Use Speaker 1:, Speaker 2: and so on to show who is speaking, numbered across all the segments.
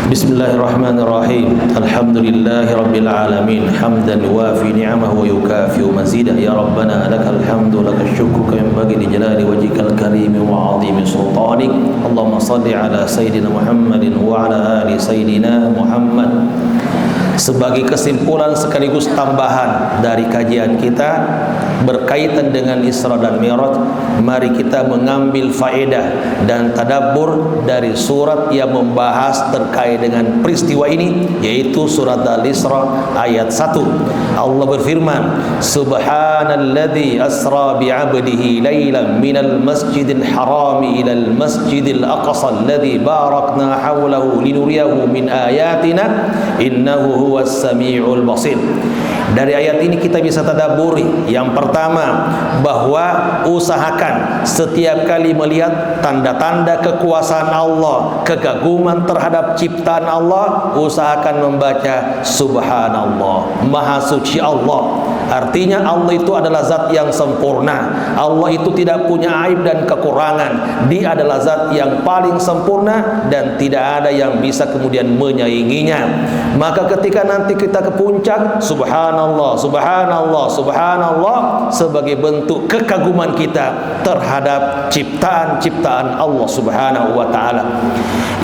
Speaker 1: Bismillahirrahmanirrahim. Alhamdulillahi rabbil alamin. Hamdan yuwafi ni'amahu wa yukafi'u mazidah. Ya Rabbana lakal hamdu lakal syukru kama yanbaghi li jalali wajhikal karim wa 'azimi sultanik. Allahumma shalli ala sayyidina Muhammadin wa ala ali sayyidina Muhammad. Sebagai kesimpulan sekaligus tambahan dari kajian kita berkaitan dengan Isra dan Mi'raj, mari kita mengambil faedah dan tadabbur dari surat yang membahas terkait dengan peristiwa ini, yaitu surat Al-Isra ayat 1. Allah berfirman, Subhanalladzi asra bi'abdihi lailan minal masjidil harami ilal masjidil aqsa alladzi barakna hawlahu linuriyahu min ayatina innahu huwas samiul basir. Dari ayat ini kita bisa tadabburi, yang pertama, bahwa usahakan setiap kali melihat tanda-tanda kekuasaan Allah, kegaguman terhadap ciptaan Allah, usahakan membaca Subhanallah, Maha Suci Allah. Artinya Allah itu adalah zat yang sempurna. Allah itu tidak punya aib dan kekurangan. Dia adalah zat yang paling sempurna dan tidak ada yang bisa kemudian menyainginya. Maka ketika nanti kita ke puncak, Subhanallah, Subhanallah, Subhanallah, sebagai bentuk kekaguman kita terhadap ciptaan-ciptaan Allah Subhanahu wa ta'ala.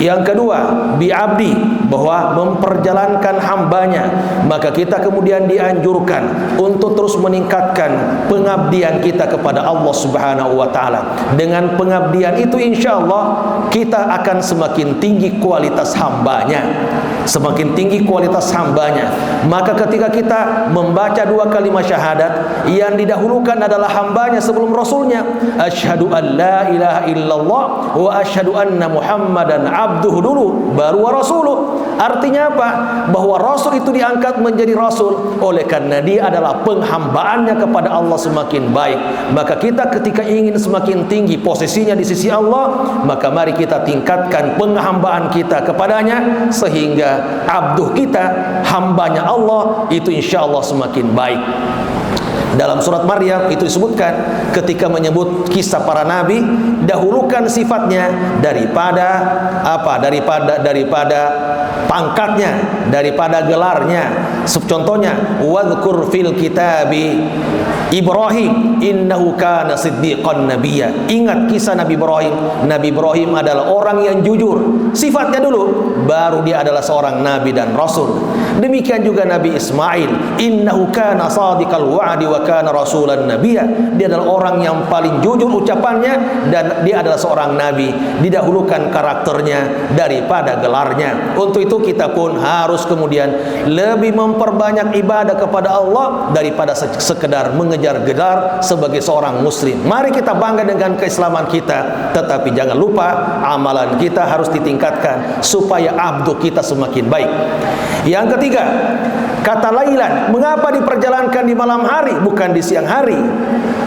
Speaker 1: Yang kedua, bi'abdi, bahwa memperjalankan hambanya. Maka kita kemudian dianjurkan untuk terus meningkatkan pengabdian kita kepada Allah Subhanahu wa ta'ala. Dengan pengabdian itu insya Allah kita akan semakin tinggi kualitas hambanya, semakin tinggi kualitas hambanya. Maka ketika kita membaca dua kalimat syahadat, yang didahulukan adalah hambanya sebelum rasulnya. Asyhadu an la ilaha illallah wa asyhadu anna muhammadan abduhu dulu, baru wa rasuluh. Artinya apa? Bahwa rasul itu diangkat menjadi rasul oleh karena dia adalah penghambaannya kepada Allah semakin baik. Maka kita ketika ingin semakin tinggi posisinya di sisi Allah, maka mari kita tingkatkan penghambaan kita kepadanya, sehingga abduh kita, hambanya Allah, itu insya Allah semakin baik. Dalam surat Maryam itu disebutkan ketika menyebut kisah para nabi, dahulukan sifatnya daripada apa? Daripada pangkatnya, daripada gelarnya. Contohnya, wadhkur fil kitabi Ibrahim innahu kana siddiqan nabiyya. Ingat kisah Nabi Ibrahim. Nabi Ibrahim adalah orang yang jujur. Sifatnya dulu, baru dia adalah seorang nabi dan rasul. Demikian juga Nabi Ismail, innahu kana sadiqal wa'di wa kana rasulan nabiyya. Dia adalah orang yang paling jujur ucapannya dan dia adalah seorang nabi. Didahulukan karakternya daripada gelarnya. Untuk itu kita pun harus kemudian lebih memperbanyak ibadah kepada Allah daripada sekedar mengejar gelar sebagai seorang muslim. Mari kita bangga dengan keislaman kita, tetapi jangan lupa amalan kita harus ditingkatkan supaya abdu kita semakin baik. Yang ketiga, kata lailan, mengapa diperjalankan di malam hari bukan di siang hari?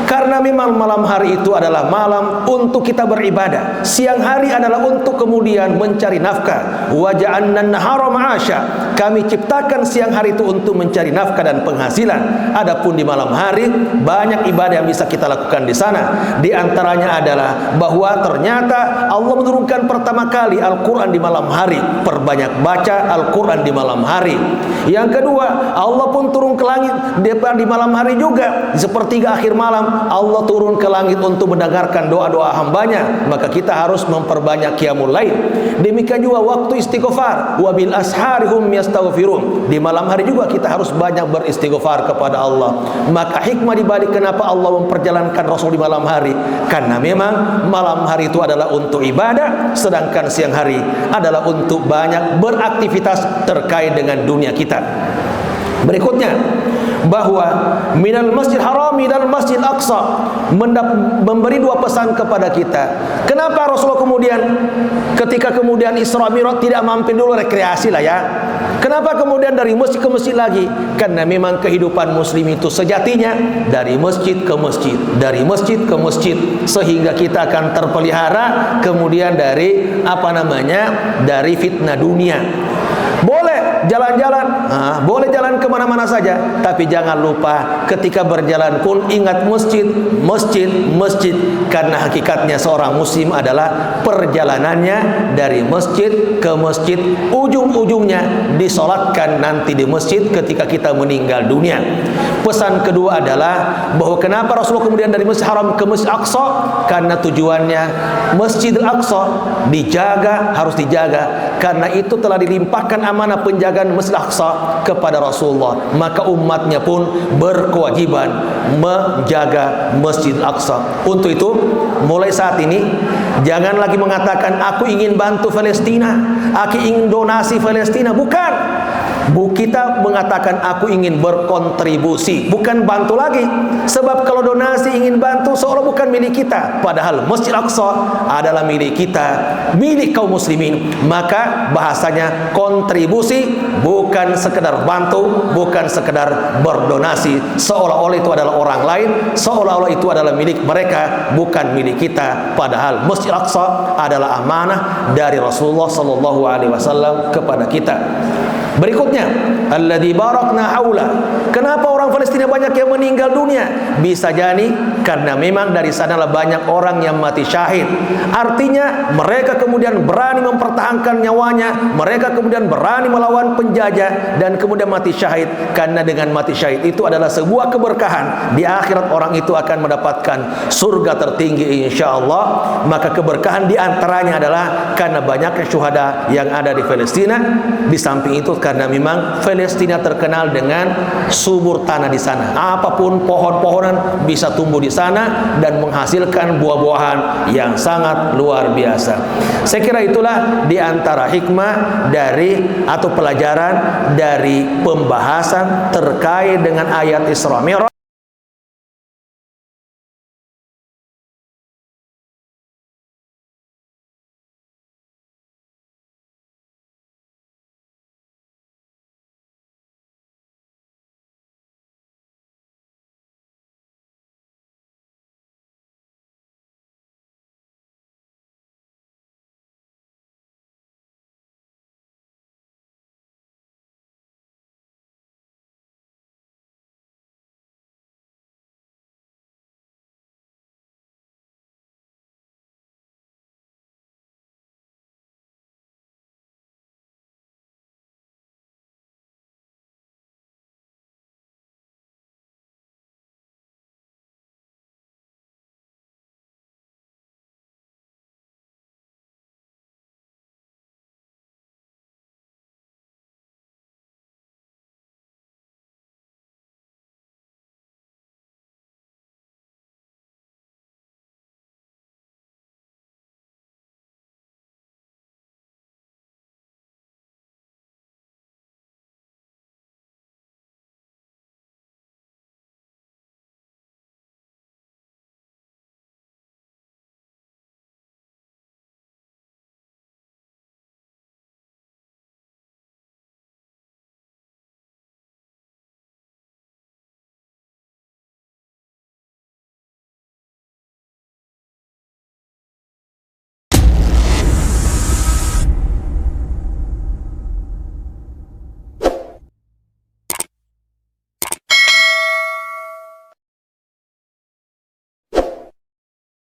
Speaker 1: Karena memang malam hari itu adalah malam untuk kita beribadah. Siang hari adalah untuk kemudian mencari nafkah. Wa ja'alna an-nahara ma'asya. Kami ciptakan siang hari itu untuk mencari nafkah dan penghasilan. Adapun di malam hari banyak ibadah yang bisa kita lakukan di sana. Di antaranya adalah bahwa ternyata Allah menurunkan pertama kali Al-Quran di malam hari. Perbanyak baca Al-Quran di malam hari. Yang kedua, Allah pun turun ke langit di malam hari juga. Di sepertiga akhir malam Allah turun ke langit untuk mendengarkan doa-doa hambanya. Maka kita harus memperbanyak qiyamul lail. Demikian juga waktu istighfar, wa bil asharihum yastaghfirun. Di malam hari juga kita harus banyak beristighfar kepada Allah. Maka hikmah dibalik kenapa Allah memperjalankan Rasul di malam hari, karena memang malam hari itu adalah untuk ibadah, sedangkan siang hari adalah untuk banyak beraktivitas terkait dengan dunia kita. Berikutnya, bahwa minal masjid harami dan masjid aqsa memberi dua pesan kepada kita. Kenapa Rasulullah kemudian ketika kemudian Isra Mi'raj tidak mampir dulu rekreasi lah ya? Kenapa kemudian dari masjid ke masjid lagi? Karena memang kehidupan muslim itu sejatinya dari masjid ke masjid, dari masjid ke masjid, sehingga kita akan terpelihara kemudian dari dari fitnah dunia. Boleh jalan-jalan, boleh jalan kemana-mana saja, tapi jangan lupa ketika berjalan pun ingat masjid, masjid, masjid, karena hakikatnya seorang muslim adalah perjalanannya dari masjid ke masjid, ujung-ujungnya disolatkan nanti di masjid ketika kita meninggal dunia. Pesan kedua adalah bahwa kenapa Rasulullah kemudian dari Masjid Haram ke Masjid Aqsa, karena tujuannya Masjidil Aqsa dijaga, harus dijaga, karena itu telah dilimpahkan amanah penjagaan Masjid Aqsa kepada Rasulullah, maka umatnya pun berkewajiban menjaga Masjid Aqsa. Untuk itu mulai saat ini jangan lagi mengatakan aku ingin bantu Palestina, aku ingin donasi Palestina. Bukan. Kita mengatakan aku ingin berkontribusi, bukan bantu lagi. Sebab kalau donasi ingin bantu seolah bukan milik kita, padahal Masjid Aqsa adalah milik kita, milik kaum muslimin. Maka bahasanya kontribusi, bukan sekedar bantu, bukan sekedar berdonasi seolah-olah itu adalah orang lain, seolah-olah itu adalah milik mereka, bukan milik kita. Padahal Masjid Aqsa adalah amanah dari Rasulullah SAW kepada kita. Berikutnya, alladzi barakna haula. Kenapa orang Palestina banyak yang meninggal dunia? Bisa jadi karena memang dari sanalah banyak orang yang mati syahid. Artinya mereka kemudian berani mempertahankan nyawanya, mereka kemudian berani melawan penjajah dan kemudian mati syahid. Karena dengan mati syahid itu adalah sebuah keberkahan. Di akhirat orang itu akan mendapatkan surga tertinggi insyaallah. Maka keberkahan di antaranya adalah karena banyaknya syuhada yang ada di Palestina. Di samping itu karena memang Palestina terkenal dengan subur tanah di sana. Apapun pohon-pohonan bisa tumbuh di sana dan menghasilkan buah-buahan yang sangat luar biasa. Saya kira itulah di antara hikmah dari atau pelajaran dari pembahasan terkait dengan ayat Isra Mi'raj.